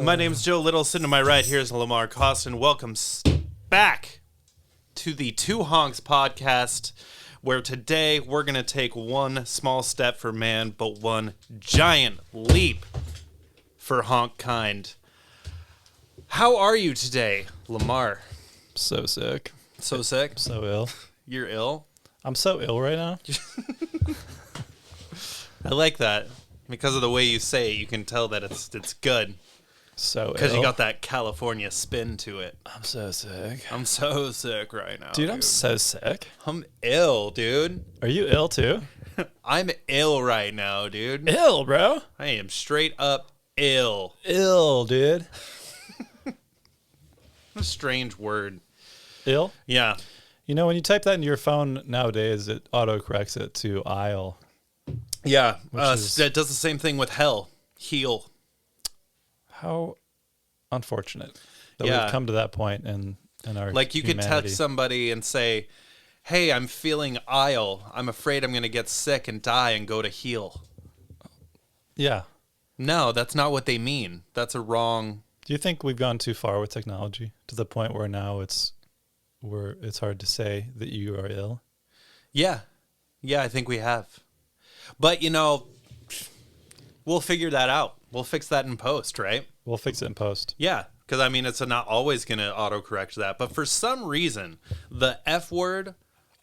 My name's Joe Little. Sitting to my right here is Lamar Costin. Welcome back to the Two Honks podcast, where today we're going to take one small step for man, but one giant leap for honk kind. How are you today, Lamar? So sick. So sick? So ill. You're ill? I'm so ill right now. I like that. Because of the way you say it, you can tell that it's good. So ill. Because you got that California spin to it. I'm so sick. I'm so sick right now. Dude, I'm so sick. I'm ill, dude. Are you ill too? I'm ill right now, dude. Ill, bro. I am straight up ill. Ill, dude. A strange word. Ill? Yeah. You know, when you type that into your phone nowadays, it autocorrects it to aisle. Yeah. That does the same thing with hell. Heal. How unfortunate that we've come to that point in our Like you humanity. could text somebody and say, hey, I'm feeling aisle. I'm afraid I'm going to get sick and die and go to heal. Yeah. No, that's not what they mean. That's a wrong... Do you think we've gone too far with technology to the point where now it's hard to say that you are ill? Yeah. Yeah, I think we have. But, you know, we'll figure that out. We'll fix that in post, right? We'll fix it in post. Yeah, because, I mean, it's not always going to autocorrect that. But for some reason, the F word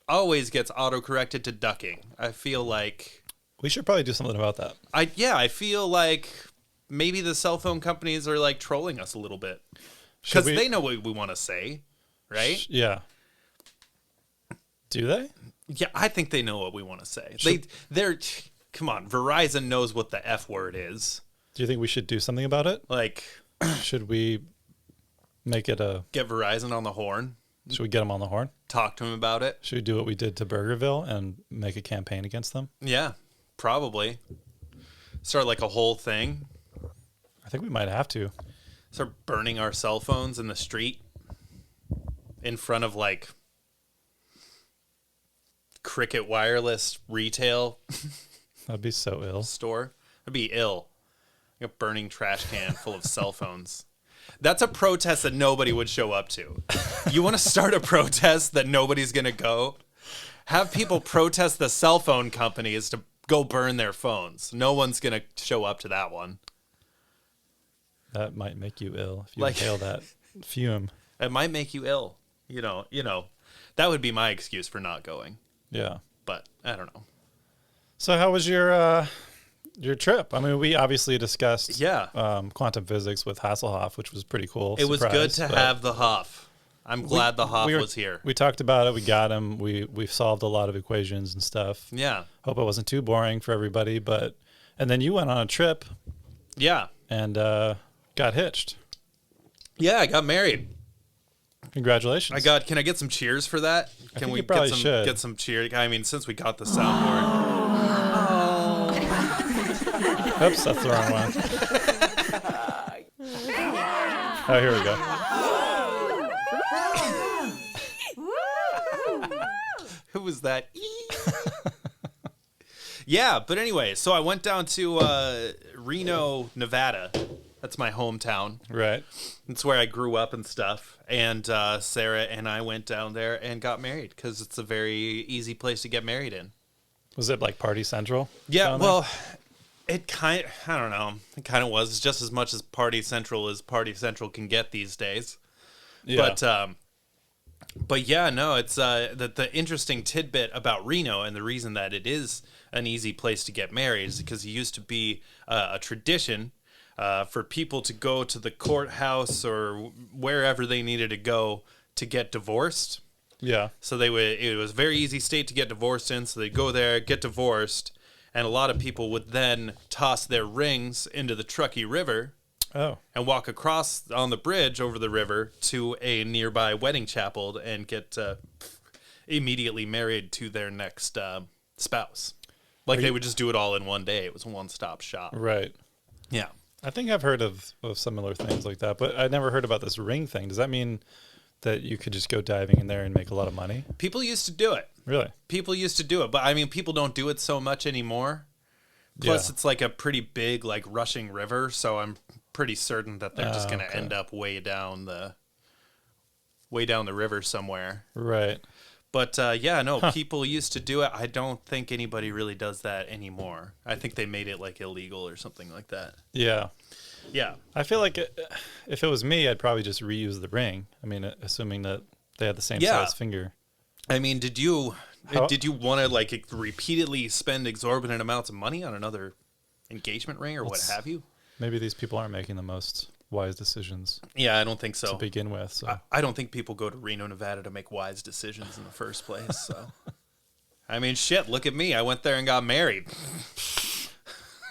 always gets autocorrected to ducking. I feel like... We should probably do something about that. I feel like maybe the cell phone companies are, like, trolling us a little bit. Because they know what we want to say, right? Yeah. Do they? Yeah, I think they know what we want to say. They're come on, Verizon knows what the F word is. Do you think we should do something about it? Like, should we make it get Verizon on the horn? Should we get them on the horn? Talk to them about it? Should we do what we did to Burgerville and make a campaign against them? Yeah, probably. Start like a whole thing. I think we might have to. Start burning our cell phones in the street in front of like Cricket Wireless retail. That'd be so ill. Store. That'd be ill. Like a burning trash can full of cell phones. That's a protest that nobody would show up to. You want to start a protest that nobody's going to go? Have people protest the cell phone companies to go burn their phones. No one's going to show up to that one. That might make you ill if you inhale that fume. It might make you ill. You know, that would be my excuse for not going. Yeah. But I don't know. So how was your trip? I mean, we obviously discussed quantum physics with Hasselhoff, which was pretty cool. It was good to have the Hoff. I'm glad the Hoff was here. We talked about it. We got him. We've solved a lot of equations and stuff. Yeah. Hope it wasn't too boring for everybody. And then you went on a trip. Yeah. And got hitched. Yeah, I got married. Congratulations. Can I get some cheers for that? Can we get some cheers? I mean, since we got the soundboard. Oops, that's the wrong one. Oh, here we go. Who was that? Yeah, but anyway, so I went down to Reno, Nevada. That's my hometown. Right. It's where I grew up and stuff. And Sarah and I went down there and got married because it's a very easy place to get married in. Was it like Party Central? Yeah, well, I don't know. It kind of was. It's just as much as Party Central can get these days. Yeah. But yeah, no, it's the interesting tidbit about Reno and the reason that it is an easy place to get married is because it used to be a tradition for people to go to the courthouse or wherever they needed to go to get divorced. Yeah. So it was a very easy state to get divorced in. So they'd go there, get divorced, and a lot of people would then toss their rings into the Truckee River. and walk across on the bridge over the river to a nearby wedding chapel and get immediately married to their next spouse. Like they would just do it all in one day. It was a one-stop shop. Right. Yeah. I think I've heard of similar things like that, but I never heard about this ring thing. Does that mean that you could just go diving in there and make a lot of money? People used to do it. Really? People used to do it, but I mean, people don't do it so much anymore. Plus, it's like a pretty big, like rushing river, so I'm pretty certain that they're just going to end up way down the river somewhere. Right. But people used to do it. I don't think anybody really does that anymore. I think they made it like illegal or something like that. Yeah. Yeah. I feel like if it was me, I'd probably just reuse the ring. I mean, assuming that they had the same size finger. I mean, did you want to like repeatedly spend exorbitant amounts of money on another engagement ring or what have you? Maybe these people aren't making the most wise decisions. Yeah, I don't think so. To begin with. So. I don't think people go to Reno, Nevada to make wise decisions in the first place. So, I mean, shit, look at me. I went there and got married.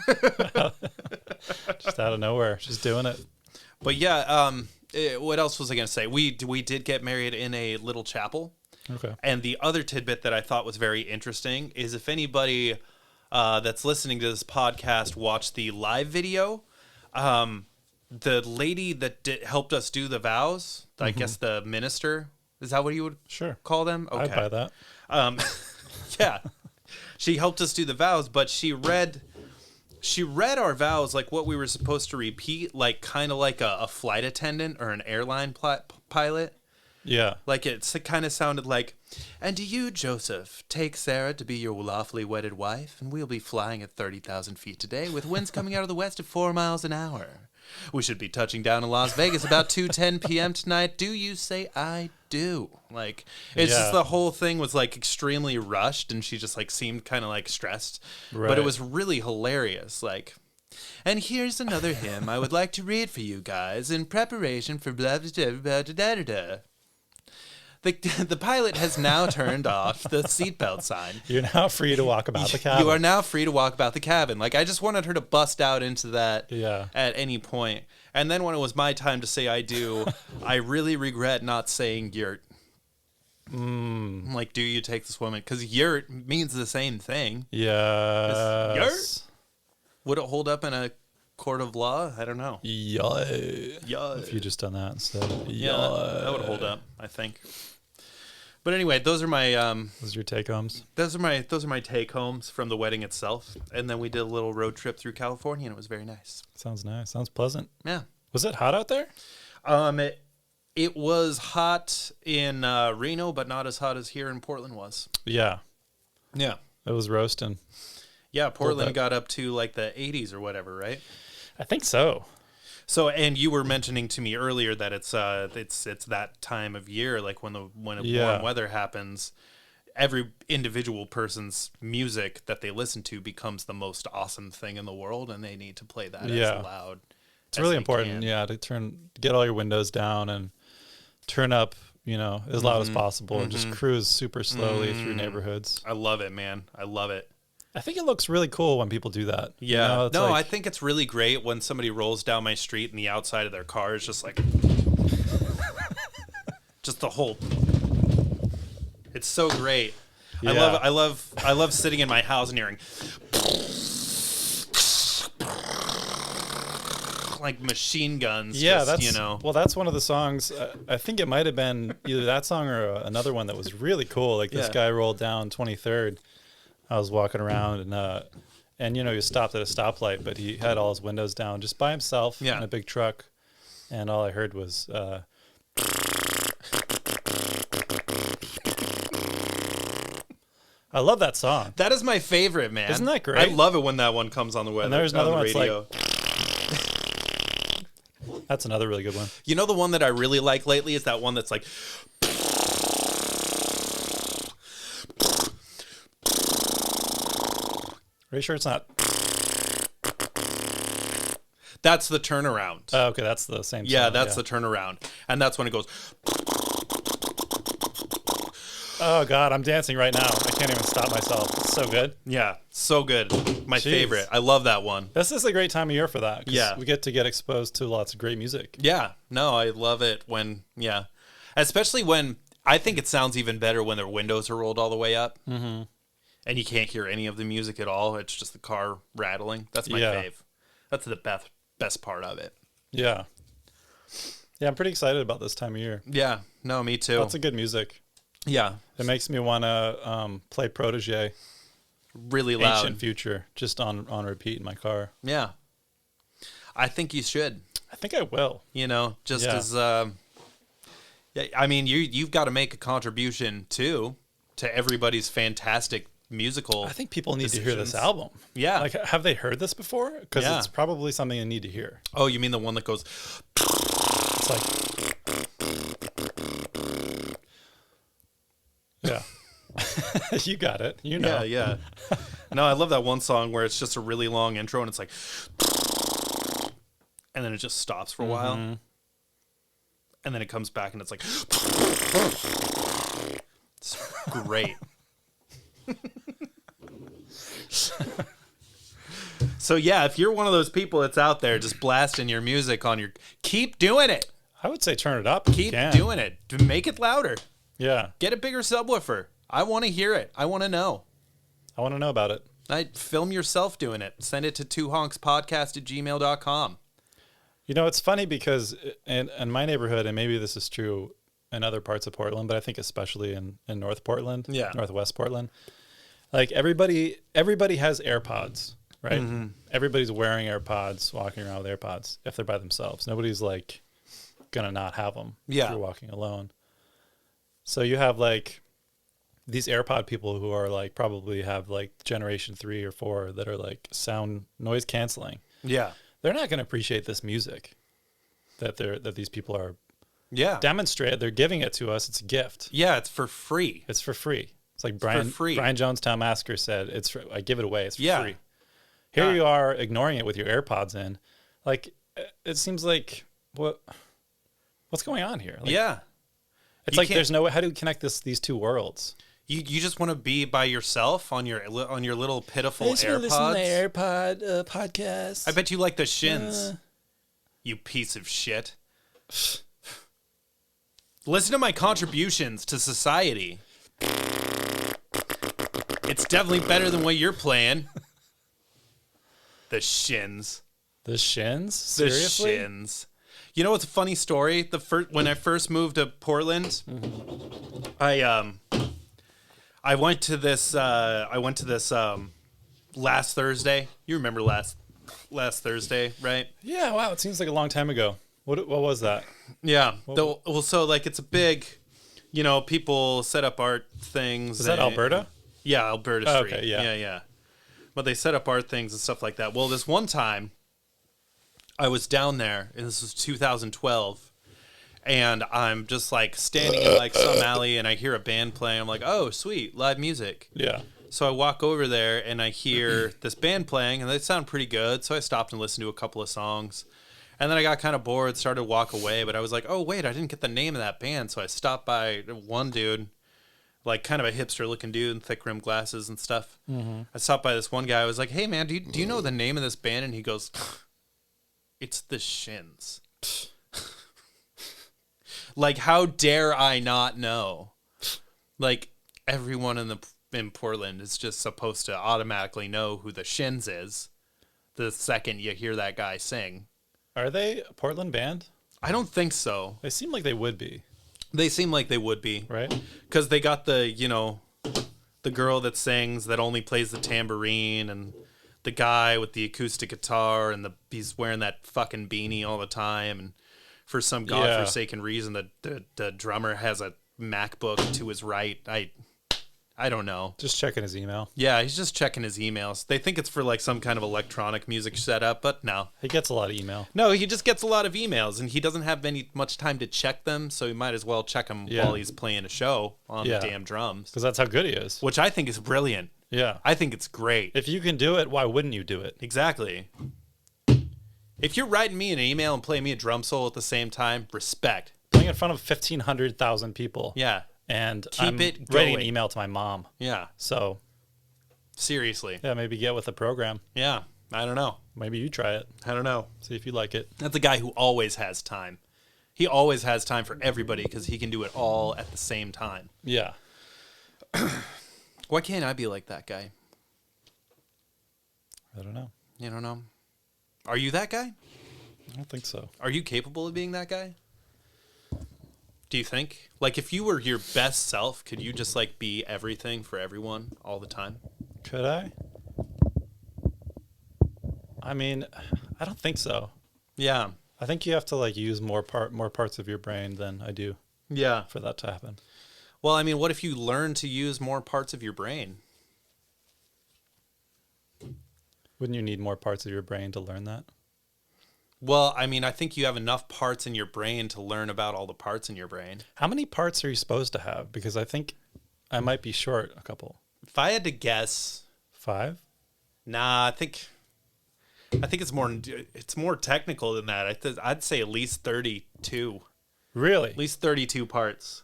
Just out of nowhere, just doing it. But yeah, what else was I going to say? We did get married in a little chapel. Okay. And the other tidbit that I thought was very interesting is if anybody that's listening to this podcast watched the live video, the lady that helped us do the vows, I guess the minister, is that what you would call them? Okay. I'd buy that. Yeah. She helped us do the vows, but she read our vows like what we were supposed to repeat, like kind of like a flight attendant or an airline pilot. Yeah. Like it kind of sounded like, and do you, Joseph, take Sarah to be your lawfully wedded wife, and we'll be flying at 30,000 feet today with winds coming out of the west at 4 miles an hour. We should be touching down in Las Vegas about 2:10 p.m. tonight. Do you say I do? Like, it's just the whole thing was like extremely rushed, and she just like seemed kind of like stressed. Right. But it was really hilarious. Like, and here's another hymn I would like to read for you guys in preparation for blah, blah, blah, blah, blah, blah, blah. The pilot has now turned off the seatbelt sign. You're now free to walk about the cabin. You are now free to walk about the cabin. Like, I just wanted her to bust out into that at any point. And then when it was my time to say I do, I really regret not saying yurt. Like, do you take this woman? Because yurt means the same thing. Yeah. Yurt? Would it hold up in a court of law? I don't know. Yeah. If you just done that instead. Yeah, that would hold up, I think. But anyway, those are my those are your take homes. Those are my take homes from the wedding itself, and then we did a little road trip through California, and it was very nice. Sounds nice. Sounds pleasant. Yeah. Was it hot out there? It was hot in Reno, but not as hot as here in Portland was. Yeah. Yeah. It was roasting. Yeah, Portland got up to like the 80s or whatever, right? I think so. So, and you were mentioning to me earlier that it's that time of year, like when warm weather happens, every individual person's music that they listen to becomes the most awesome thing in the world, and they need to play that as loud. It's really important, to get all your windows down and turn up, as loud as possible, and just cruise super slowly through neighborhoods. I love it, man. I love it. I think it looks really cool when people do that. Yeah. I think it's really great when somebody rolls down my street and the outside of their car is just like, just the whole. It's so great. Yeah. I love sitting in my house and hearing like machine guns. Yeah, well, that's one of the songs. I think it might have been either that song or another one that was really cool. Like this guy rolled down 23rd. I was walking around and he stopped at a stoplight, but he had all his windows down just by himself in a big truck. And all I heard was, I love that song. That is my favorite, man. Isn't that great? I love it when that one comes on the weather. And there's another one radio. That's another really good one. You know the one that I really like lately is that one that's like. Are you sure it's not? That's the turnaround. Oh, okay, that's the same song. Yeah, that's the turnaround. And that's when it goes. Oh God, I'm dancing right now. I can't even stop myself. It's so good. Yeah, so good. My Jeez. favorite. I love that one. This is a great time of year for that. 'Cause Yeah. we get exposed to lots of great music. Yeah, no, I love it when, yeah. Especially when, I think it sounds even better when their windows are rolled all the way up. Mm-hmm. And you can't hear any of the music at all. It's just the car rattling. That's my fave. That's the best part of it. Yeah. Yeah, I'm pretty excited about this time of year. Yeah, no, me too. Lots of good music. Yeah. It makes me want to play Protégé. Really loud. Ancient Future, just on repeat in my car. Yeah. I think you should. I think I will. You know, just as I mean, you've got to make a contribution too to everybody's fantastic musical. I think people need decisions. to hear this album. Yeah. Like, have they heard this before? Because it's probably something they need to hear. Oh, you mean the one that goes? It's like, yeah. You got it. You know. Yeah. No, I love that one song where it's just a really long intro and it's like, and then it just stops for a while, and then it comes back and it's like, it's great. So yeah, if you're one of those people that's out there just blasting your music on your, keep doing it. I would say turn it up. Keep doing it. Make it louder. Yeah. Get a bigger subwoofer. I want to hear it. I want to know. I want to know about it. Film yourself doing it. Send it to twohonkspodcast@gmail.com. You know, it's funny because in my neighborhood, and maybe this is true in other parts of Portland, but I think especially in North Portland, Northwest Portland, like everybody has AirPods, right? Mm-hmm. Everybody's wearing AirPods, walking around with AirPods if they're by themselves. Nobody's like gonna not have them if you're walking alone. So you have like these AirPod people who are like probably have like generation 3 or 4 that are like noise canceling. Yeah. They're not going to appreciate this music that these people are demonstrate. They're giving it to us. It's a gift. Yeah, it's for free. It's for free. It's like Brian Jonestown Massacre said, I give it away. It's for free. Here you are ignoring it with your AirPods in. Like, it seems like what's going on here? Like, it's like there's no way. How do we connect these two worlds? You just want to be by yourself on your little pitiful AirPods. Listen to the AirPod podcast. I bet you like the Shins. You piece of shit. Listen to my contributions to society. It's definitely better than what you're playing. The Shins. The Shins? Seriously? The Shins. You know what's a funny story? When I first moved to Portland, I went to this last Thursday. You remember last Thursday, right? Yeah. Wow. It seems like a long time ago. What was that? Yeah. So like it's a big, people set up art things. Is that Alberta? Yeah, Alberta Street. Okay. Yeah. But they set up art things and stuff like that. Well, this one time, I was down there, and this was 2012. And I'm just like standing in like some alley and I hear a band playing. I'm like, oh, sweet, live music. Yeah. So I walk over there and I hear this band playing and they sound pretty good. So I stopped and listened to a couple of songs. And then I got kind of bored, started to walk away. But I was like, oh, wait, I didn't get the name of that band. So I stopped by one dude, like kind of a hipster looking dude, thick rimmed glasses and stuff. Mm-hmm. I stopped by this one guy. I was like, hey, man, do you know the name of this band? And he goes, it's the Shins. Like, how dare I not know? Like, everyone in Portland is just supposed to automatically know who the Shins is the second you hear that guy sing. Are they a Portland band? I don't think so. They seem like they would be. They seem like they would be. Right? Because they got the girl that sings that only plays the tambourine and the guy with the acoustic guitar and he's wearing that fucking beanie all the time and for some godforsaken reason, the drummer has a MacBook to his right. I don't know. Just checking his email. Yeah, he's just checking his emails. They think it's for like some kind of electronic music setup, but no. He gets a lot of email. No, he just gets a lot of emails, and he doesn't have much time to check them, so he might as well check them while he's playing a show on the damn drums. Because that's how good he is. Which I think is brilliant. Yeah. I think it's great. If you can do it, why wouldn't you do it? Exactly. If you're writing me an email and playing me a drum solo at the same time, respect. Playing in front of 1,500,000 people. Yeah. and Keep I'm it writing an going. email to my mom. Yeah. So Seriously. yeah, maybe get with the program. Yeah. I don't know. Maybe you try it. I don't know. See if you like it. That's a guy who always has time. He always has time for everybody because he can do it all at the same time. Yeah. Why can't I be like that guy? I don't know. You don't know? Are you that guy? I don't think so. Are you capable of being that guy? Do you think? Like, if you were your best self, could you just, like, be everything for everyone all the time? Could I? I mean, I don't think so. Yeah. I think you have to like use more parts of your brain than I do Yeah. for that to happen. Well, I mean, what if you learn to use more parts of your brain? Wouldn't you need more parts of your brain to learn that? Well, I mean, I think you have enough parts in your brain to learn about all the parts in your brain. How many parts are you supposed to have? Because I think I might be short a couple. If I had to guess, 5? nah, I think it's more technical than that. I'd say at least 32. Really? At least 32 parts.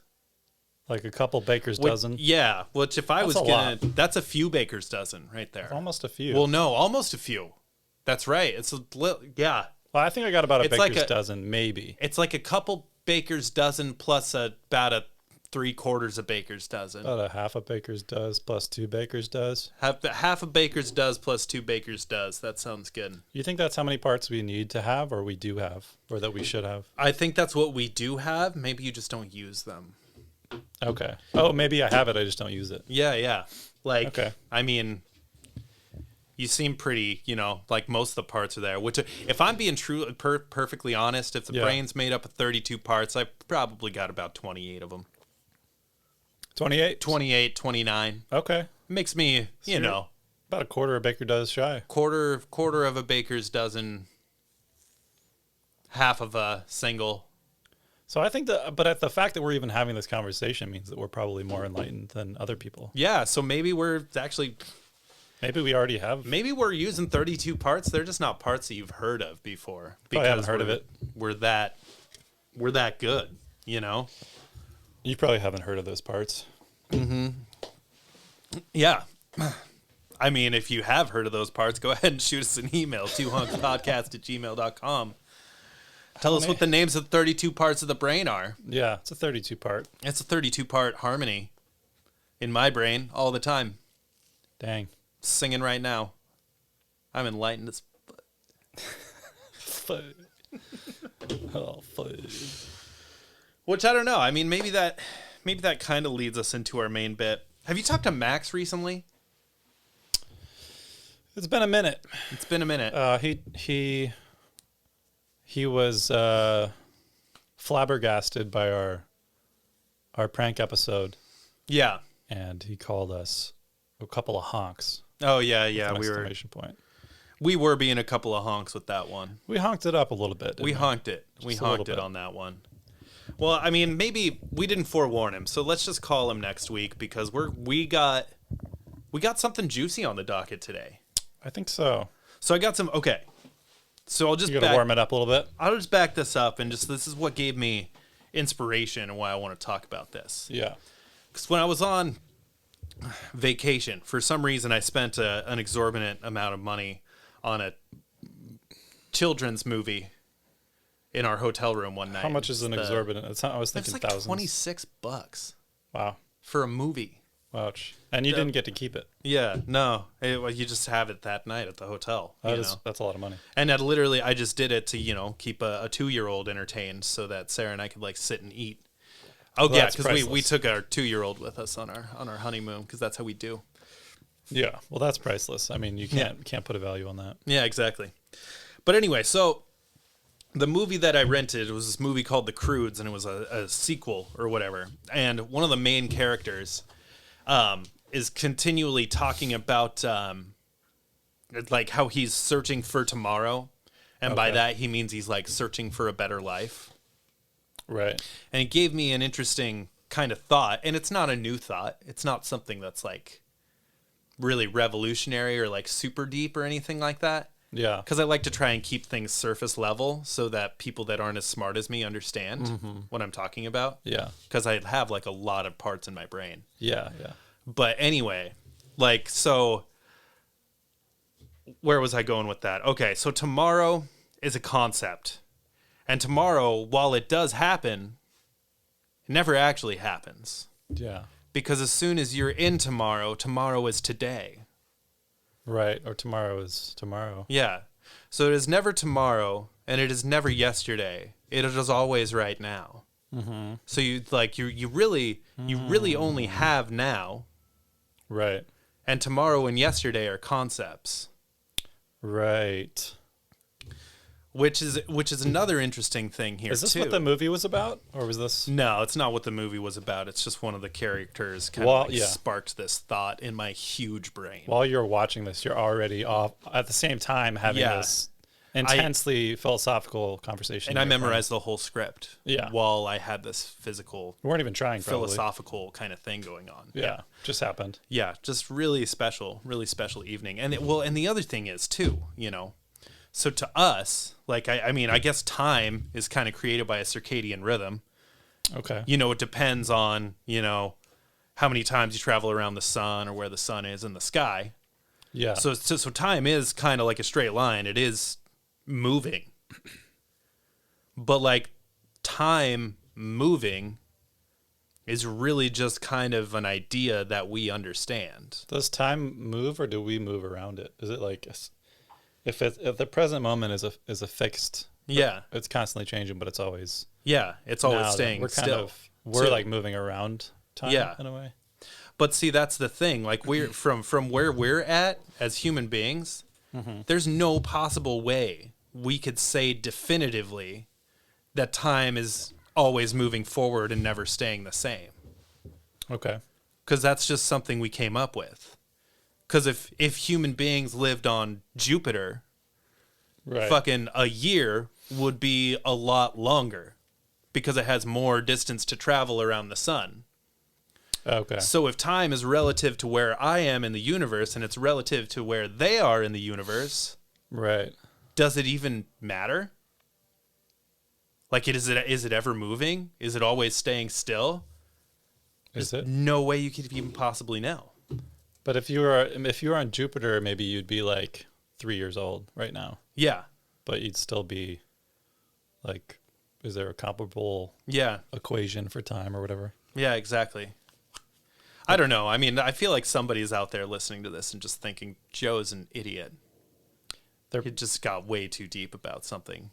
Like a couple baker's dozen? Yeah, which if I That's was a gonna, lot. that's a few baker's dozen right there. Almost a few. Well, no, almost a few. That's right. It's yeah. Well, I think I got about a It's baker's like dozen, maybe. It's like a couple baker's dozen plus about a 3/4 a baker's dozen. About a half a baker's does plus 2 baker's does. Half a baker's does plus 2 baker's does. That sounds good. You think that's how many parts we need to have, or we do have, or that we should have? I think that's what we do have. Maybe you just don't use them. Okay. Oh, maybe I have it. I just don't use it. Yeah. Like, Okay. I mean, you seem pretty, like most of the parts are there. Which, if I'm being perfectly honest, if the brain's made up of 32 parts, I probably got about 28 of them. 28? 28, 29. Okay. Makes me, About a quarter a baker does shy. quarter of a baker's dozen, half of a single. So I think but the fact that we're even having this conversation means that we're probably more enlightened than other people. Yeah, so maybe we're actually, Maybe we already have. maybe we're using 32 parts. They're just not parts that you've heard of before. Probably haven't heard of it. We're that good, You probably haven't heard of those parts. Yeah. I mean, if you have heard of those parts, go ahead and shoot us an email, 2hunkspodcast@gmail.com. Tell us what the names of the 32 parts of the brain are. Yeah, it's a 32 part. It's a 32-part harmony in my brain all the time. Dang. Singing right now. I'm enlightened as Fuck. Oh, fuck. Which I don't know. I mean, maybe that kind of leads us into our main bit. Have you talked to Max recently? It's been a minute. It's been a minute. He was flabbergasted by our prank episode, Yeah. and he called us a couple of honks. Oh yeah. An We exclamation point. were being a couple of honks with that one. We honked it up a little bit. We honked it. We Just a little honked it bit. on that one. Well, I mean, maybe we didn't forewarn him, so let's just call him next week because we got something juicy on the docket today. I think so. So I got some. Okay. So I'll just You gotta warm it up a little bit. I'll just back this up and this is what gave me inspiration and why I want to talk about this. Yeah. Because when I was on vacation, for some reason I spent an exorbitant amount of money on a children's movie in our hotel room one night. How much is an exorbitant? I was thinking like thousands. $26 Wow. for a movie. Ouch. And you didn't get to keep it. Yeah, no, you just have it that night at the hotel. That's a lot of money. And I just did it to keep a 2-year-old entertained so that Sarah and I could like sit and eat. Oh Well, yeah, that's because we priceless. took our 2-year-old with us on our honeymoon because that's how we do. Yeah. Well, that's priceless. I mean, you can't put a value on that. Yeah, exactly. But anyway, so the movie that I rented was this movie called The Croods, and it was a sequel or whatever. And one of the main characters is continually talking about like how he's searching for tomorrow, and by Okay. that he means he's like searching for a better life. Right. And it gave me an interesting kind of thought, and it's not a new thought. It's not something that's like really revolutionary or like super deep or anything like that. Yeah. Because I like to try and keep things surface level so that people that aren't as smart as me understand what I'm talking about. Yeah. Because I have like a lot of parts in my brain. Yeah. Yeah. But anyway, like, so where was I going with that? Okay, so tomorrow is a concept. And tomorrow, while it does happen, it never actually happens. Yeah. Because as soon as you're in tomorrow, tomorrow is today. Right. Or tomorrow is tomorrow. Yeah. So it is never tomorrow, and it is never yesterday. It is always right now. Mm-hmm. So you really only have now. Right. And tomorrow and yesterday are concepts. Right. Which is another interesting thing here. Is this too. what the movie was about, or was this? No, it's not what the movie was about. It's just one of the characters kind of sparked this thought in my huge brain. While you're watching this, you're already off at the same time having this intensely philosophical conversation. And I memorized the whole script. Yeah. While I had this physical, you weren't even trying, philosophical kind of thing going on. Yeah. Just happened. Yeah, just really special evening. And and the other thing is too, so to us, like, I mean, I guess time is kind of created by a circadian rhythm. Okay. It depends on, how many times you travel around the sun or where the sun is in the sky. Yeah. So time is kind of like a straight line. It is moving. But like time moving is really just kind of an idea that we understand. Does time move, or do we move around it? Is it like if the present moment is a fixed, it's constantly changing, but it's always it's always staying still. We're like moving around time in a way. But see, that's the thing. Like, we're from where we're at as human beings, there's no possible way we could say definitively that time is always moving forward and never staying the same. Okay. Because that's just something we came up with. Because if human beings lived on Jupiter, fucking a year would be a lot longer because it has more distance to travel around the sun. Okay. So if time is relative to where I am in the universe and it's relative to where they are in the universe, right? Does it even matter? Like, is it ever moving? Is it always staying still? Is it? No way you could even possibly know. But if you were on Jupiter, maybe you'd be like 3 years old right now. Yeah. But you'd still be like, is there a comparable equation for time or whatever? Yeah, exactly. I don't know. I mean, I feel like somebody's out there listening to this and just thinking Joe's an idiot. He just got way too deep about something.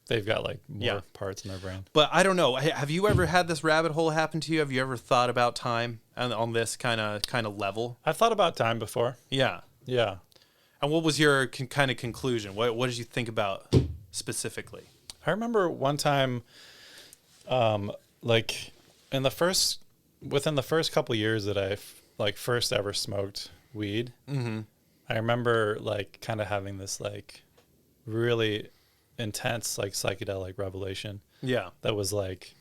They've got like more parts in their brain. But I don't know. Have you ever had this rabbit hole happen to you? Have you ever thought about time on this kind of level? I've thought about time before. Yeah. Yeah. And what was your kind of conclusion? What did you think about specifically? I remember one time, like within the first couple years that I like first ever smoked weed, I remember like kind of having this like really intense like psychedelic revelation. Yeah. That was like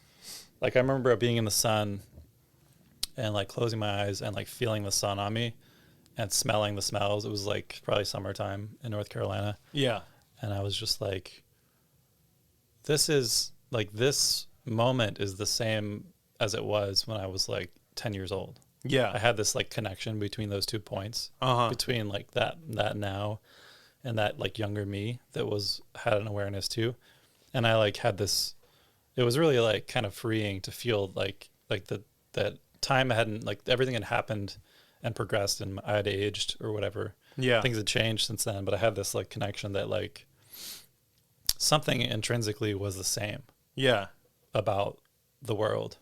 I remember being in the sun and like closing my eyes and like feeling the sun on me and smelling the smells. It was like probably summertime in North Carolina. Yeah. And I was just like, this moment is the same as it was when I was like 10 years old. Yeah. I had this like connection between those 2 points, between like that now and that like younger me that had an awareness too. And I like had this, it was really like kind of freeing to feel like that time hadn't, like everything had happened and progressed and I had aged or whatever. Yeah. Things had changed since then, but I had this like connection that like something intrinsically was the same. Yeah. About the world.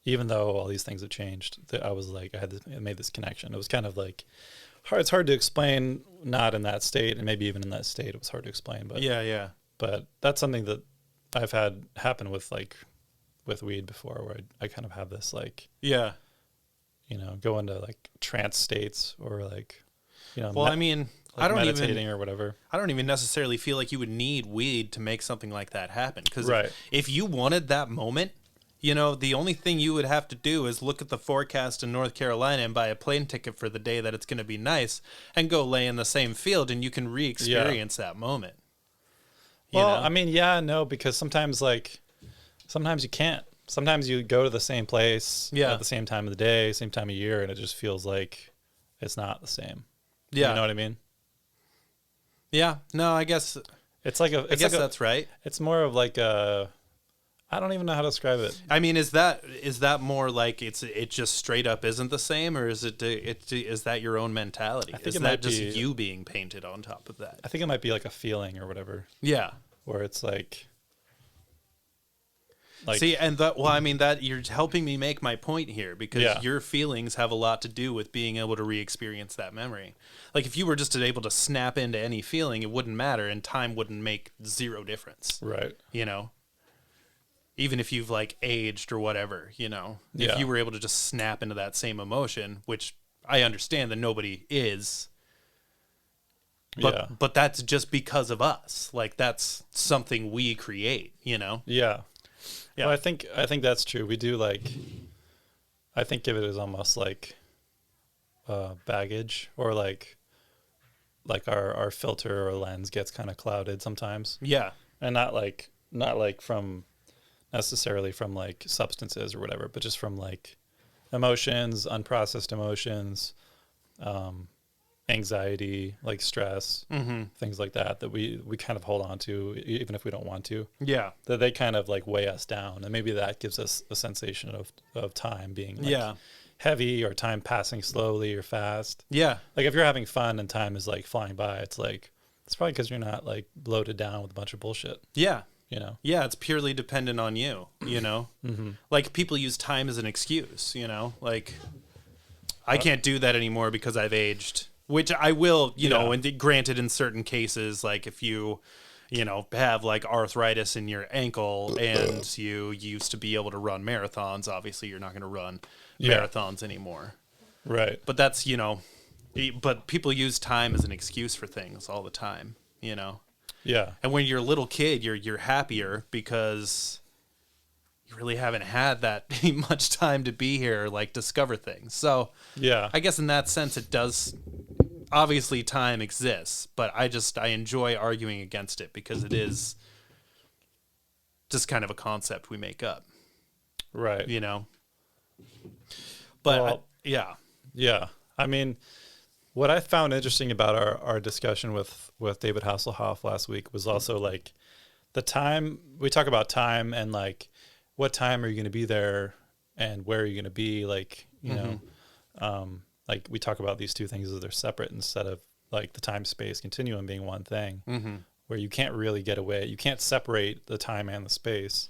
Even though all these things have changed, I was like, I made this connection. It was kind of like it's hard to explain, not in that state, and maybe even in that state, it was hard to explain. But yeah. But that's something that I've had happen with weed before, where I kind of have this go into like trance states or like, Well, I mean, like I don't meditating or whatever. I don't even necessarily feel like you would need weed to make something like that happen. Because if you wanted that moment, You know, the only thing you would have to do is look at the forecast in North Carolina and buy a plane ticket for the day that it's going to be nice and go lay in the same field, and you can re-experience that moment. Well, I mean, yeah, no, because sometimes you can't. Sometimes you go to the same place at the same time of the day, same time of year, and it just feels like it's not the same. Yeah. You know what I mean? Yeah. No, I guess it's like I guess that's right. It's more of like a, I don't even know how to describe it. I mean, is that more like it just straight up isn't the same, or is is that your own mentality? I think is that just you being painted on top of that? I think it might be like a feeling or whatever. Yeah. Where it's like see, and that you're helping me make my point here, because your feelings have a lot to do with being able to re-experience that memory. Like, if you were just able to snap into any feeling, it wouldn't matter, and time wouldn't make zero difference. Right. You know? Even if you've like aged or whatever, you know, if you were able to just snap into that same emotion, which I understand that nobody is, but that's just because of us. Like, that's something we create, you know? Yeah. Yeah. Well, I think that's true. We do I think of it as almost like baggage, or like our filter or lens gets kind of clouded sometimes. Yeah. And not from necessarily from like substances or whatever, but just from like emotions, unprocessed emotions, anxiety, like stress, things like that we kind of hold on to even if we don't want to. Yeah. That they kind of like weigh us down, and maybe that gives us a sensation of time being like heavy, or time passing slowly or fast. Yeah. Like if you're having fun and time is like flying by, it's probably because you're not like bloated down with a bunch of bullshit. Yeah. You know? Yeah, it's purely dependent on you, you know? Like, people use time as an excuse, you know? Like, I can't do that anymore because I've aged, which I will, you know, and granted in certain cases, like if you have like arthritis in your ankle and you used to be able to run marathons, obviously you're not going to run marathons anymore. Right. But that's, you know, but people use time as an excuse for things all the time, you know? Yeah. And when you're a little kid, you're happier because you really haven't had that much time to be here, like discover things. So yeah, I guess in that sense it does. Obviously, time exists, but I enjoy arguing against it because it is just kind of a concept we make up, right? You know. But yeah. I mean, what I found interesting about our discussion with David Hasselhoff last week was also like the time. We talk about time and like what time are you going to be there and where are you going to be, like, you know, like we talk about these two things as they're separate instead of like the time space continuum being one thing, where you can't really get away. You can't separate the time and the space.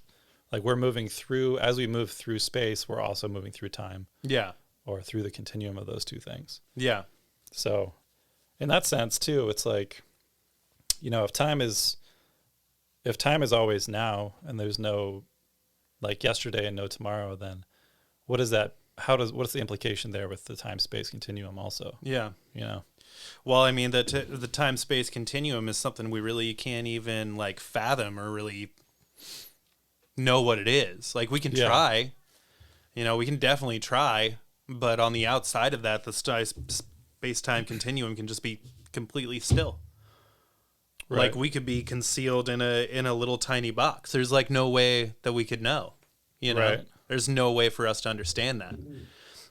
Like we're moving through, as we move through space, we're also moving through time. Yeah. Or through the continuum of those two things. Yeah. So in that sense too, it's like, you know, if time is always now and there's no like yesterday and no tomorrow, then what is that? What's the implication there with the time space continuum also? Yeah. You know? Well, I mean, the time space continuum is something we really can't even like fathom or really know what it is. Like we can try, you know, we can definitely try, but on the outside of that, the space-time continuum can just be completely still. Right. Like we could be concealed in a little tiny box. There's like no way that we could know, you know? Right. There's no way for us to understand that.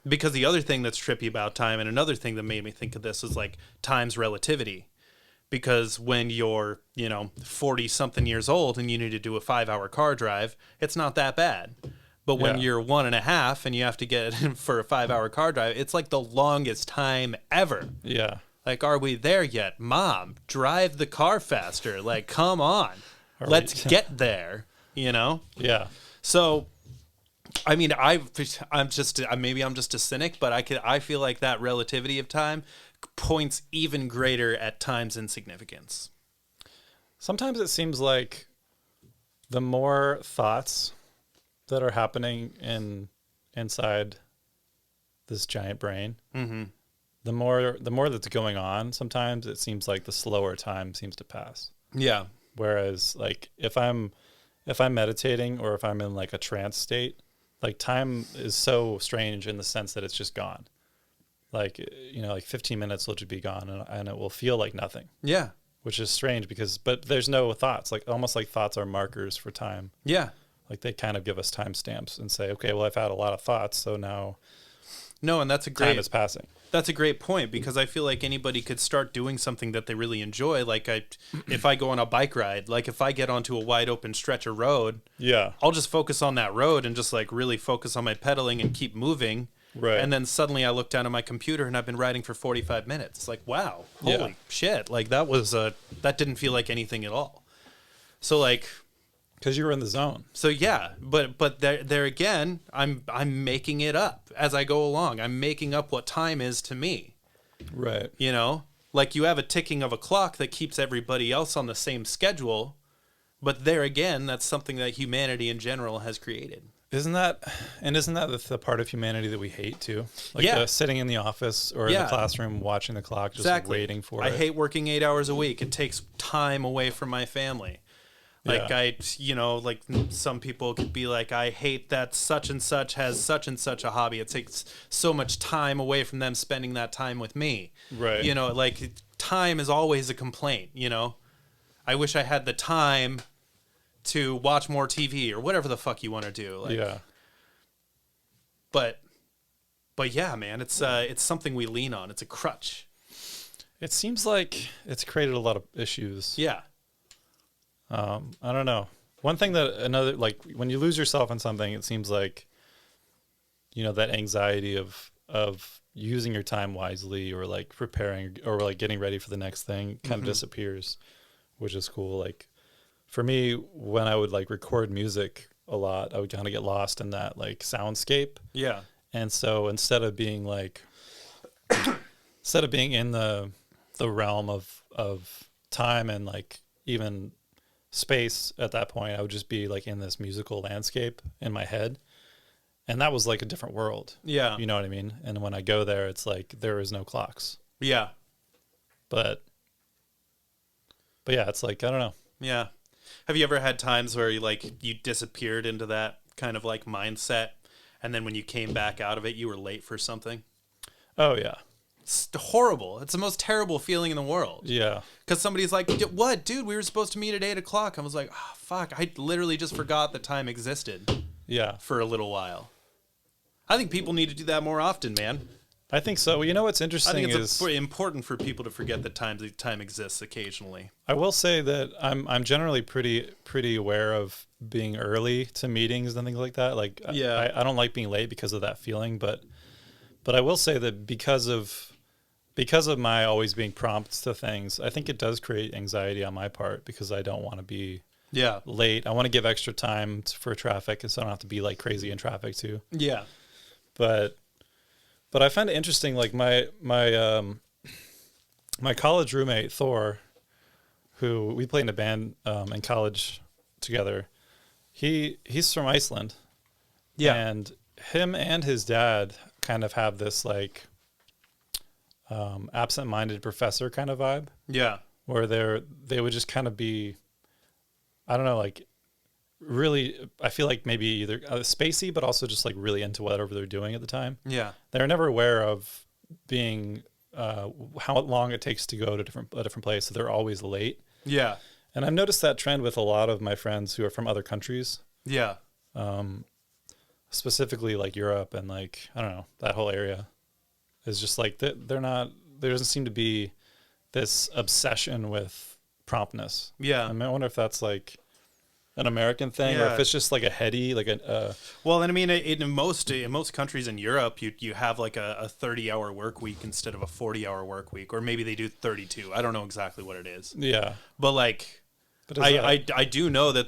Because the other thing that's trippy about time, and another thing that made me think of this, is like time's relativity. Because when you're, you know, 40-something years old and you need to do a 5-hour car drive, it's not that bad. But when you're 1.5 and you have to get for a 5-hour car drive, it's like the longest time ever. Yeah. Like, are we there yet? Mom, drive the car faster. Like, come on. Let's get there, you know? Yeah. So, I mean, I'm just a cynic, but I feel like that relativity of time points even greater at time's insignificance. Sometimes it seems like the more thoughts that are happening inside this giant brain, the more that's going on, sometimes it seems like the slower time seems to pass. Yeah. Whereas like if I'm meditating or if I'm in like a trance state, like time is so strange in the sense that it's just gone. Like, like 15 minutes will just be gone, and it will feel like nothing. Yeah. Which is strange but there's no thoughts, like almost like thoughts are markers for time. Yeah. Like they kind of give us timestamps and say, okay, well, I've had a lot of thoughts, so now no, and that's a great time is passing. That's a great point, because I feel like anybody could start doing something that they really enjoy. Like if I go on a bike ride, like if I get onto a wide open stretch of road, yeah, I'll just focus on that road and just like really focus on my pedaling and keep moving. Right. And then suddenly I look down at my computer and I've been riding for 45 minutes. It's like, wow, holy shit. Like that didn't feel like anything at all. So like, because you were in the zone. So yeah, but there again, I'm making it up as I go along. I'm making up what time is to me. Right. Like you have a ticking of a clock that keeps everybody else on the same schedule, but there again, that's something that humanity in general has created. Isn't that the part of humanity that we hate too? Like sitting in the office or in the classroom watching the clock, just waiting for it. I hate working 8 hours a week. It takes time away from my family. Like like some people could be like, I hate that such and such has such and such a hobby. It takes so much time away from them spending that time with me. Right. Like time is always a complaint, I wish I had the time to watch more TV or whatever the fuck you want to do. Like, yeah. But yeah, man, it's something we lean on. It's a crutch. It seems like it's created a lot of issues. Yeah. I don't know. One thing like when you lose yourself in something, it seems like, that anxiety of using your time wisely or like preparing or like getting ready for the next thing kind of disappears, which is cool. Like for me, when I would like record music a lot, I would kind of get lost in that like soundscape. Yeah. And so instead of being in the realm of time and like even space at that point, I would just be like in this musical landscape in my head, and that was like a different world. Yeah. You know what I mean? And when I go there, it's like there is no clocks. Yeah. But yeah, it's like, I don't know. Yeah. Have you ever had times where you disappeared into that kind of like mindset, and then when you came back out of it, you were late for something? Oh yeah. It's horrible. It's the most terrible feeling in the world. Yeah. Because somebody's like, what, dude? We were supposed to meet at 8 o'clock. I was like, oh, fuck. I literally just forgot that time existed. Yeah. For a little while. I think people need to do that more often, man. I think so. What's interesting it's important for people to forget that time exists occasionally. I will say that I'm generally pretty aware of being early to meetings and things like that. Like, yeah. I don't like being late because of that feeling, but I will say that because of my always being prompt to things, I think it does create anxiety on my part because I don't want to be late. I want to give extra time for traffic, and so I don't have to be like crazy in traffic too. Yeah. But I find it interesting. Like my college roommate Thor, who we played in a band in college together. He's from Iceland. Yeah. And him and his dad kind of have this like absent-minded professor kind of vibe. Yeah. Where they would just kind of be, I don't know, like really, I feel like maybe either spacey, but also just like really into whatever they're doing at the time. Yeah. They're never aware of being how long it takes to go to a different place. So they're always late. Yeah. And I've noticed that trend with a lot of my friends who are from other countries. Yeah. Specifically like Europe and like, I don't know, that whole area is just like they're not, there doesn't seem to be this obsession with promptness. Yeah. I mean, I wonder if that's like an American thing or if it's just like a heady, like well, and I mean, in most countries in Europe, you have like a 30-hour work week instead of a 40-hour work week, or maybe they do 32. I don't know exactly what it is. Yeah. But like, I do know that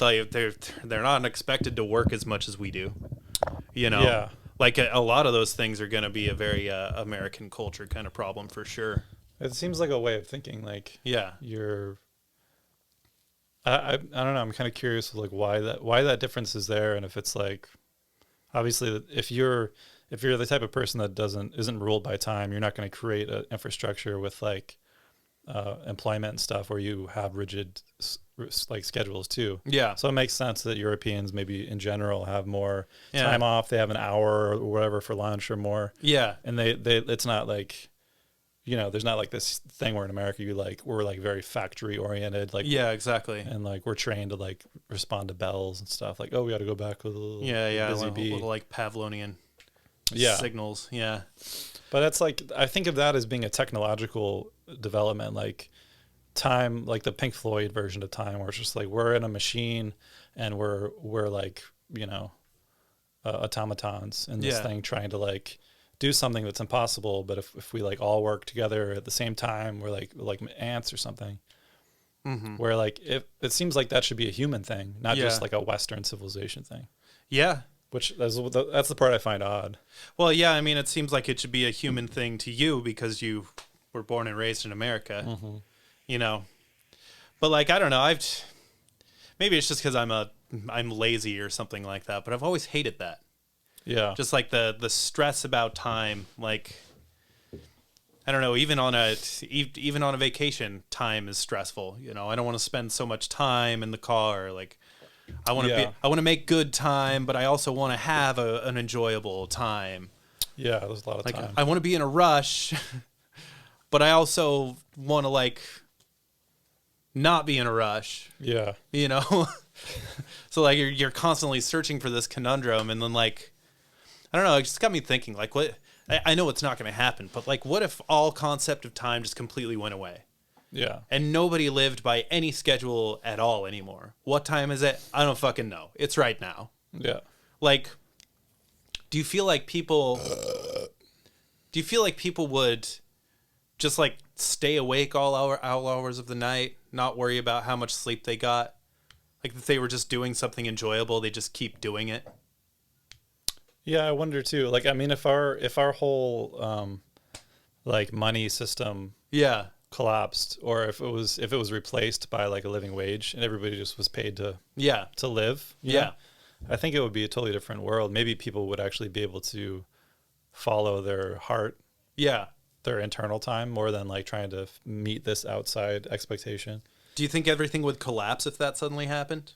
they're not expected to work as much as we do. Yeah. Like a lot of those things are going to be a very American culture kind of problem for sure. It seems like a way of thinking. Like, yeah, I don't know. I'm kind of curious like why that difference is there, and if it's like, obviously, if you're the type of person that isn't ruled by time, you're not going to create an infrastructure with like employment and stuff where you have rigid like schedules too. Yeah. So it makes sense that Europeans maybe in general have more Yeah. time off. They have an hour or whatever for lunch or more. Yeah. And they it's not like, you know, there's not like this thing where in America we're like very factory oriented, like Yeah, exactly. and like we're trained to like respond to bells and stuff. Like, oh, we got to go back with a little busy bee. Little like Pavlonian Yeah. signals. Yeah. But that's like, I think of that as being a technological development, like time, like the Pink Floyd version of time, where it's just like we're in a machine and we're like, you know, automatons in this thing trying to like do something that's impossible. But if we like all work together at the same time, we're like ants or something. Mm-hmm. Where like it seems like that should be a human thing, not just like a Western civilization thing. Yeah. Which that's the part I find odd. Well, yeah, I mean, it seems like it should be a human thing to you because you were born and raised in America, you know. But like, I don't know, maybe it's just because I'm lazy or something like that. But I've always hated that. Yeah, just like the stress about time. Like, I don't know, even on a vacation, time is stressful. You know, I don't want to spend so much time in the car. Like, I want to make good time, but I also want to have an enjoyable time. Yeah, there's a lot of time. I want to be in a rush, but I also want to like not be in a rush. Yeah, you know. So like you're constantly searching for this conundrum, and then like I don't know, it just got me thinking. Like, what? I know it's not going to happen, but like, what if all concept of time just completely went away? Yeah. And nobody lived by any schedule at all anymore. What time is it? I don't fucking know. It's right now. Yeah. Like, do you feel like people would just like stay awake all hours of the night, not worry about how much sleep they got? Like if they were just doing something enjoyable, they just keep doing it? Yeah, I wonder too. Like, I mean, if our whole like money system collapsed, or if it was replaced by like a living wage and everybody just was paid to live, you know, I think it would be a totally different world. Maybe people would actually be able to follow their heart, their internal time, more than like trying to meet this outside expectation. Do you think everything would collapse if that suddenly happened?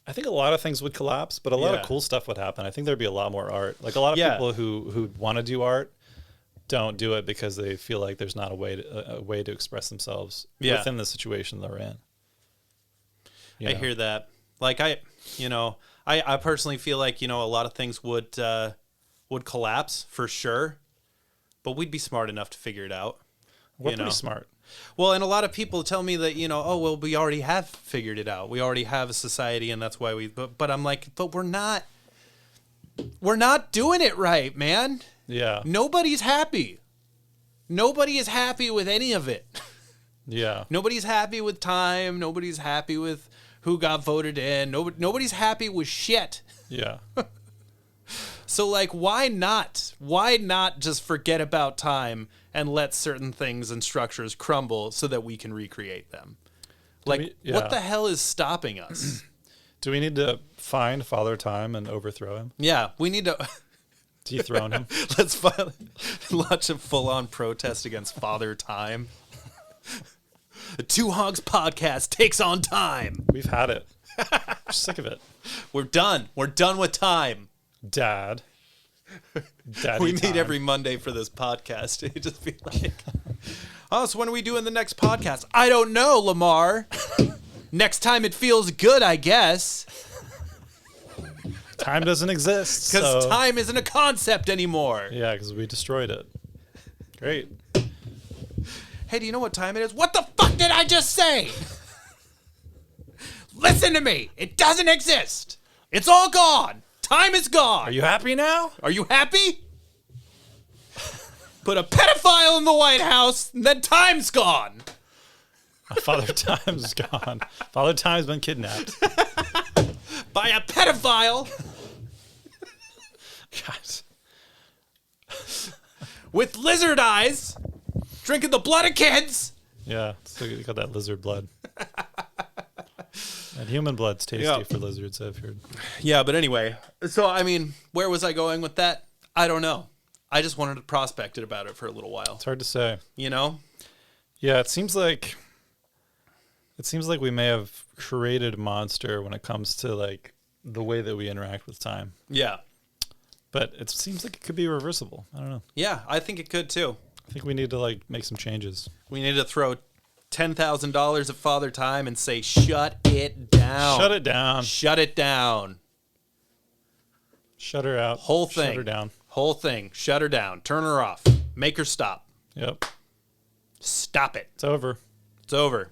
I think a lot of things would collapse, but a lot of cool stuff would happen. I think there'd be a lot more art. Like a lot of people who want to do art don't do it because they feel like there's not a way to express themselves within the situation they're in. I hear that. Like I personally feel like, you know, a lot of things would collapse for sure, but we'd be smart enough to figure it out. We're pretty smart. Well, and a lot of people tell me that, you know, oh, well, we already have figured it out. We already have a society, and that's why but I'm like, but we're not doing it right, man. Yeah. Nobody's happy. Nobody is happy with any of it. Yeah. Nobody's happy with time. Nobody's happy with who got voted in. Nobody's happy with shit. Yeah. So, like, why not? Why not just forget about time and let certain things and structures crumble so that we can recreate them? Like, what the hell is stopping us? Do we need to find Father Time and overthrow him? Yeah, we need to dethrone him. Let's launch a full-on protest against Father Time. The Two Honks podcast takes on time. We've had it. We're sick of it. We're done. We're done with time. Daddy we meet time. every Monday for this podcast. It'd just be like, oh, so when are we doing the next podcast? I don't know, Lamar. Next time it feels good, I guess. Time doesn't exist. Because time isn't a concept anymore. Yeah, because we destroyed it. Great. Hey, do you know what time it is? What the fuck did I just say? Listen to me. It doesn't exist. It's all gone. Time is gone. Are you happy now? Are you happy? Put a pedophile in the White House, and then time's gone. Father Time's gone. Father Time's been kidnapped. By a pedophile. God. With lizard eyes, drinking the blood of kids. Yeah, so you got that lizard blood. And human blood's tasty for lizards, I've heard. Yeah, but anyway, so I mean, where was I going with that? I don't know. I just wanted to prospect it about it for a little while. It's hard to say. You know? Yeah, it seems like we may have created a monster when it comes to like the way that we interact with time. Yeah. But it seems like it could be reversible. I don't know. Yeah, I think it could too. I think we need to like make some changes. We need to throw $10,000 at Father Time and say, shut it down. Shut it down. Shut it down. Shut her out. Whole thing. Shut her down. Whole thing. Shut her down. Turn her off. Make her stop. Yep. Stop it. It's over. It's over.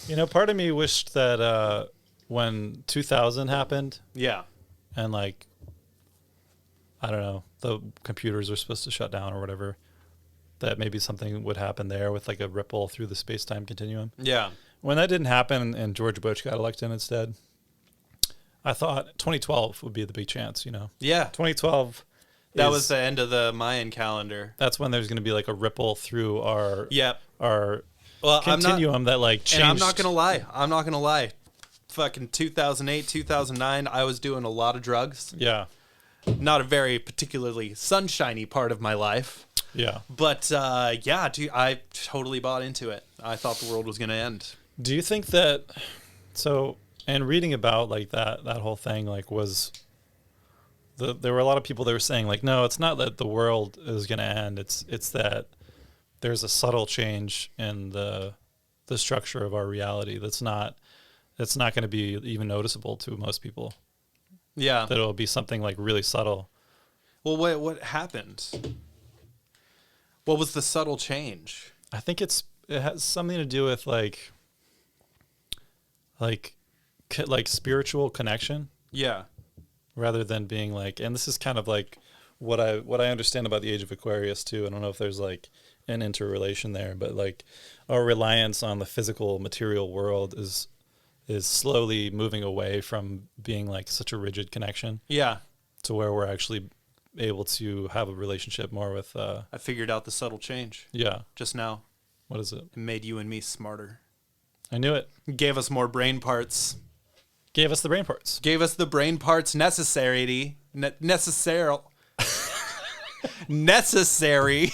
You know, part of me wished that when 2000 happened, Yeah. and like, I don't know, the computers were supposed to shut down or whatever, that maybe something would happen there with like a ripple through the space-time continuum. Yeah. When that didn't happen and George Bush got elected instead, I thought 2012 would be the big chance, you know? Yeah. 2012. That was the end of the Mayan calendar. That's when there's going to be like a ripple through our well, continuum that like changed. And I'm not going to lie. Fucking 2008, 2009, I was doing a lot of drugs. Yeah. Not a very particularly sunshiny part of my life. Yeah. But yeah, dude, I totally bought into it. I thought the world was going to end. Do you think that, so, and reading about like that whole thing, like there were a lot of people that were saying like, no, it's not that the world is going to end. It's that there's a subtle change in the structure of our reality that's not going to be even noticeable to most people. Yeah. That it'll be something like really subtle. Well, what happened? What was the subtle change? I think it has something to do with like spiritual connection. Yeah. Rather than being like, and this is kind of like what I understand about the age of Aquarius too. I don't know if there's like an interrelation there, but like our reliance on the physical material world is slowly moving away from being like such a rigid connection. Yeah. To where we're actually able to have a relationship more with I figured out the subtle change. Yeah. Just now. What is it? It made you and me smarter. I knew it. Gave us more brain parts. Gave us the brain parts. Gave us the brain parts necessary. Necessary.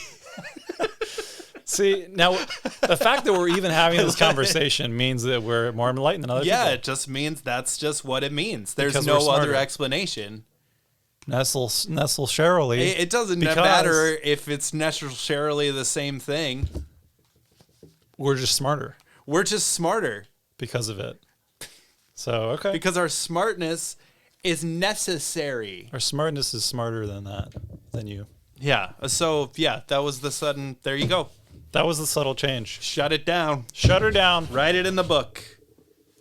See, now the fact that we're even having this conversation means that we're more enlightened than other people. Yeah, it just means that's just what it means. There's Because no other explanation. Necessarily. It doesn't matter if it's necessarily the same thing. We're just smarter. We're just smarter. Because of it. So, okay. Because our smartness is necessary. Our smartness is smarter than you. Yeah. So, yeah, that was the sudden, there you go. That was the subtle change. Shut it down. Shut her down. Write it in the book.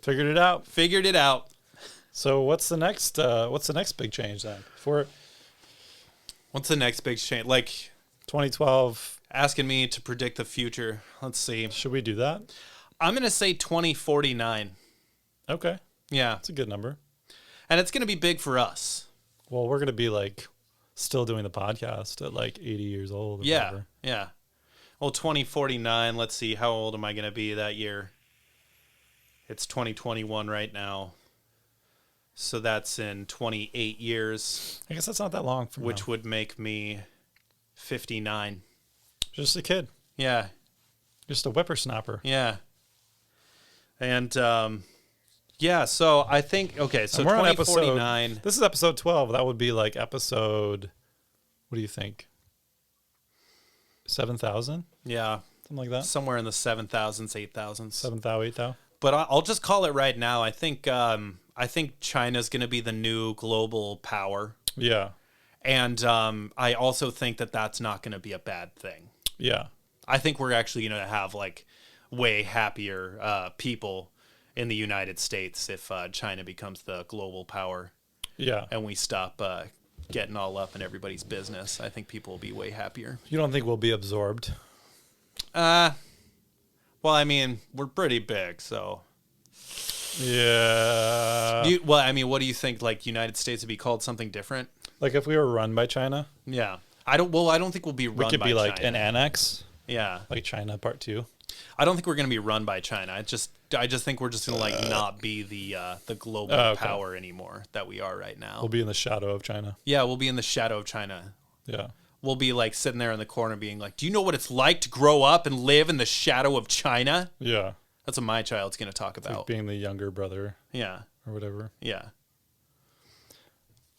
Figured it out. Figured it out. So what's the next big change then? What's the next big change? Like 2012. Asking me to predict the future. Let's see. Should we do that? I'm going to say 2049. Okay. Yeah. That's a good number. And it's going to be big for us. Well, we're going to be like still doing the podcast at like 80 years old. Or whatever. Yeah. Well, 2049, let's see. How old am I going to be that year? It's 2021 right now. So that's in 28 years. I guess that's not that long from which would make me 59. Just a kid. Yeah. Just a whippersnapper. Yeah. And, yeah, so I think, okay, so 2049. This is episode 12. That would be like episode, what do you think? 7,000? Yeah. Something like that? Somewhere in the 7,000s, 8,000s. 7,000, 8,000? But I'll just call it right now. I think China's going to be the new global power. Yeah. And I also think that that's not going to be a bad thing. Yeah. I think we're actually going to have like way happier people in the United States if China becomes the global power. Yeah. And we stop getting all up in everybody's business. I think people will be way happier. You don't think we'll be absorbed? Well, I mean, we're pretty big, so. Yeah. What do you think? Like, United States would be called something different? Like if we were run by China? Yeah. I don't think we'll be run by China. We could be like an annex. Yeah. Like China Part 2. I don't think we're going to be run by China. I just think we're just going to like not be the global power anymore that we are right now. We'll be in the shadow of China. Yeah, we'll be in the shadow of China. Yeah. will be like sitting there in the corner being like, do you know what it's like to grow up and live in the shadow of China? Yeah. That's what my child's going to talk about. Like being the younger brother. Yeah. Or whatever. Yeah.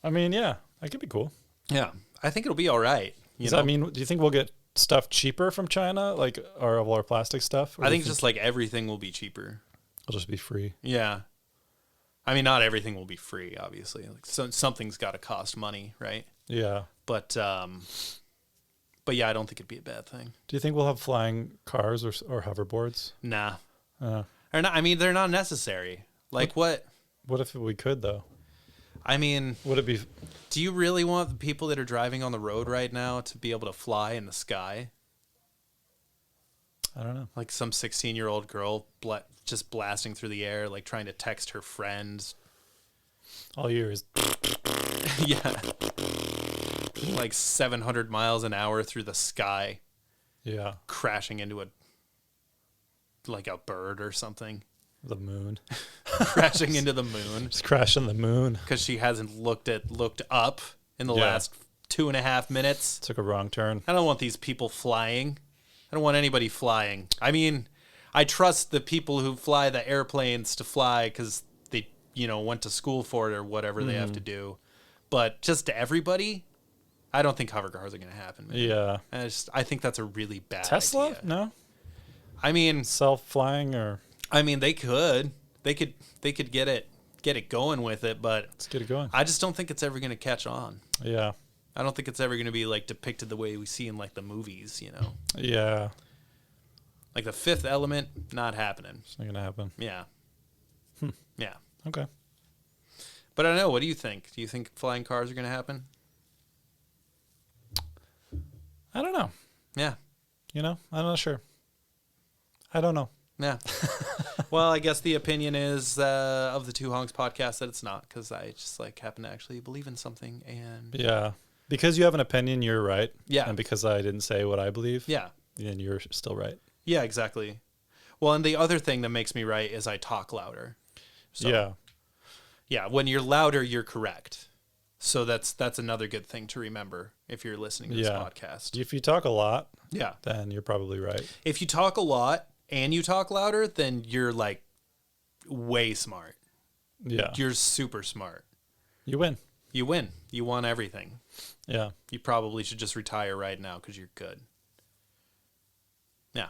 I mean, yeah, that could be cool. Yeah. I think it'll be all right. Does that mean, do you think we'll get stuff cheaper from China? Like all our plastic stuff? I think just like everything will be cheaper. It'll just be free. Yeah. I mean, not everything will be free, obviously. Like something's got to cost money, right? Yeah. But yeah, I don't think it'd be a bad thing. Do you think we'll have flying cars or hoverboards? Nah. Or not, I mean, they're not necessary. Like what? What if we could though? I mean, would it be? Do you really want the people that are driving on the road right now to be able to fly in the sky? I don't know. Like some 16-year-old girl just blasting through the air, like trying to text her friends. All you hear is yeah, like 700 miles an hour through the sky. Yeah, crashing into a bird or something. The moon. Crashing into the moon. Just crashing the moon because she hasn't looked up in the last 2.5 minutes. Took a wrong turn. I don't want these people flying. I don't want anybody flying. I mean, I trust the people who fly the airplanes to fly because they, went to school for it or whatever they have to do. But just to everybody, I don't think hover cars are going to happen. Man. Yeah. I think that's a really bad Tesla? idea. No. I mean, self-flying or. I mean, they could get it going with it, but let's get it going. I just don't think it's ever going to catch on. Yeah. I don't think it's ever going to be like depicted the way we see in like the movies, Yeah. Like The Fifth Element, not happening. It's not going to happen. Yeah. Yeah. Okay. But I don't know. What do you think? Do you think flying cars are going to happen? I don't know. Yeah. I'm not sure. I don't know. Yeah. Well, I guess the opinion is of the Two Honks podcast that it's not, because I just happen to actually believe in something. And yeah, because you have an opinion, you're right. Yeah. And because I didn't say what I believe. Yeah. Then you're still right. Yeah, exactly. Well, and the other thing that makes me right is I talk louder. So, yeah. Yeah. When you're louder, you're correct. So that's another good thing to remember if you're listening to this podcast. If you talk a lot, yeah, then you're probably right. If you talk a lot and you talk louder, then you're like way smart. Yeah. You're super smart. You win. You win. You won everything. Yeah. You probably should just retire right now because you're good. Yeah.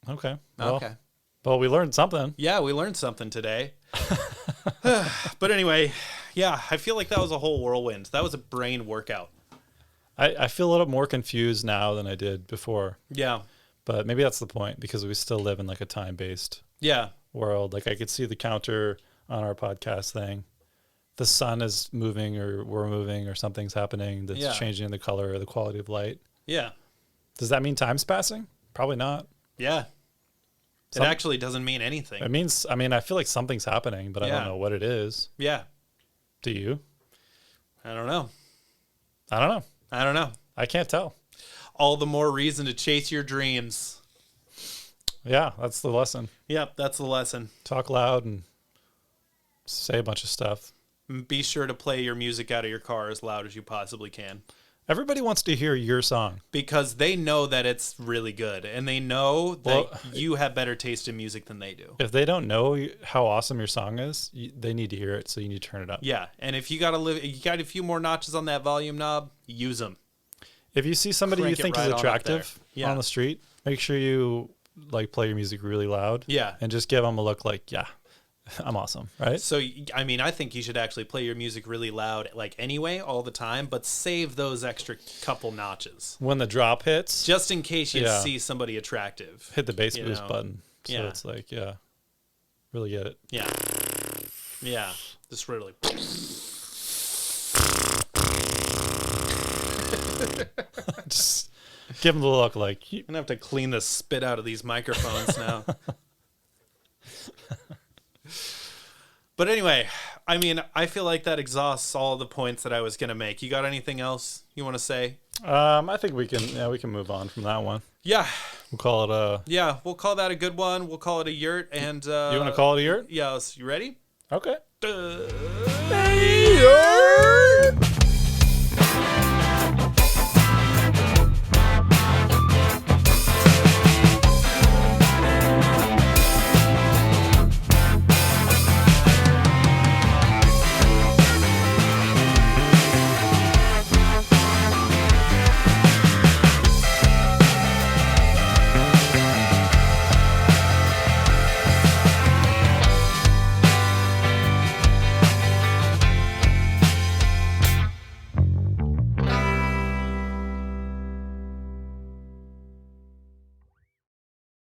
Okay. Okay. Well, we learned something. Yeah, we learned something today. But anyway, yeah, I feel like that was a whole whirlwind. That was a brain workout. I feel a little more confused now than I did before. Yeah. But maybe that's the point, because we still live in like a time-based world. Like I could see the counter on our podcast thing. The sun is moving, or we're moving, or something's happening that's changing the color or the quality of light. Yeah. Does that mean time's passing? Probably not. Yeah. It actually doesn't mean anything. It means, I feel like something's happening, but I don't know what it is. Yeah. Do you? I don't know. I don't know. I don't know. I can't tell. All the more reason to chase your dreams. Yeah, that's the lesson. Yep, that's the lesson. Talk loud and say a bunch of stuff. Be sure to play your music out of your car as loud as you possibly can. Everybody wants to hear your song. Because they know that it's really good. And they know that you have better taste in music than they do. If they don't know how awesome your song is, they need to hear it, so you need to turn it up. Yeah, and if you got a few more notches on that volume knob, use them. If you see somebody you think is attractive on the street, make sure you play your music really loud. Yeah. And just give them a look like, yeah, I'm awesome, right? So, I think you should actually play your music really loud, anyway, all the time, but save those extra couple notches. When the drop hits. Just in case you see somebody attractive. Hit the bass boost button. So it's really get it. Yeah. Yeah. Just really. Just give them the look like. I'm going to have to clean the spit out of these microphones now. But anyway, I feel like that exhausts all the points that I was going to make. You got anything else you want to say? I think we can move on from that one. Yeah. We'll call it a... Yeah, we'll call that a good one. We'll call it a yurt. And you want to call it a yurt? Yes. You ready? Okay. Hey, yurt!